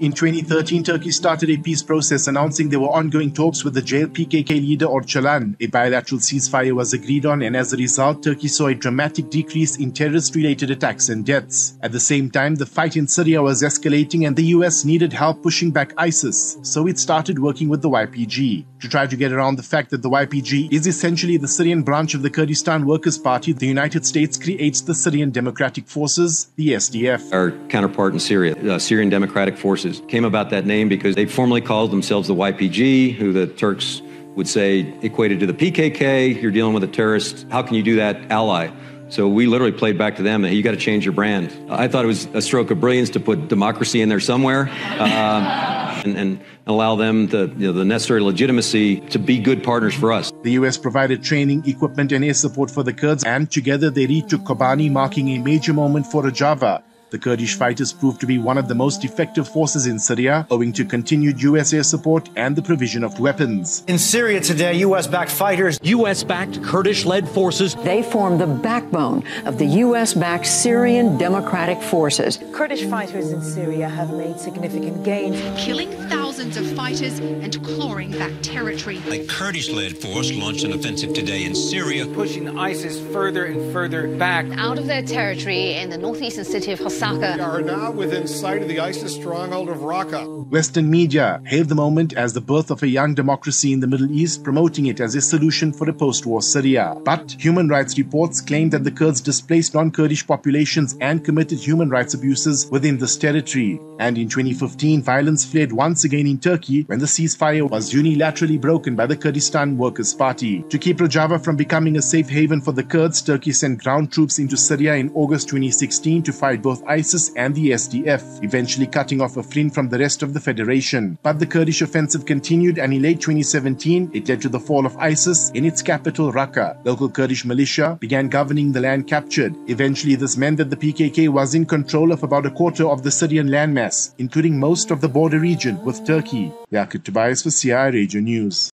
In 2013, Turkey started a peace process announcing there were ongoing talks with the jailed PKK leader Öcalan. A bilateral ceasefire was agreed on, and as a result, Turkey saw a dramatic decrease in terrorist-related attacks and deaths. At the same time, the fight in Syria was escalating and the US needed help pushing back ISIS, so it started working with the YPG. To try to get around the fact that the YPG is essentially the Syrian branch of the Kurdistan Workers' Party, the United States creates the Syrian Democratic Forces, the SDF. Our counterpart in Syria, Syrian Democratic Forces, came about that name because they formerly called themselves the YPG, who the Turks would say equated to the PKK. You're dealing with a terrorist. How can you do that, ally? So we literally played back to them that you got to change your brand. I thought it was a stroke of brilliance to put democracy in there somewhere and allow them the necessary legitimacy to be good partners for us. The US provided training, equipment and air support for the Kurds, and together they retook Kobani, marking a major moment for Rojava. The Kurdish fighters proved to be one of the most effective forces in Syria, owing to continued US air support and the provision of weapons. In Syria today, US-backed fighters, US-backed Kurdish-led forces. They form the backbone of the US-backed Syrian Democratic Forces. Kurdish fighters in Syria have made significant gains, killing thousands of fighters and clawing back territory. A Kurdish-led force launched an offensive today in Syria, pushing ISIS further and further back out of their territory in the northeastern city of Hasaka. We are now within sight of the ISIS stronghold of Raqqa. Western media hailed the moment as the birth of a young democracy in the Middle East, promoting it as a solution for a post-war Syria. But human rights reports claim that the Kurds displaced non-Kurdish populations and committed human rights abuses within this territory. And in 2015, violence flared once again in Turkey when the ceasefire was unilaterally broken by the Kurdistan Workers' Party. To keep Rojava from becoming a safe haven for the Kurds, Turkey sent ground troops into Syria in August 2016 to fight both ISIS and the SDF, eventually cutting off Afrin from the rest of the federation. But the Kurdish offensive continued, and in late 2017, it led to the fall of ISIS in its capital, Raqqa. Local Kurdish militia began governing the land captured. Eventually, this meant that the PKK was in control of about a quarter of the Syrian landmass, including most of the border region with Turkey. Yakut Tobias for CI Radio News.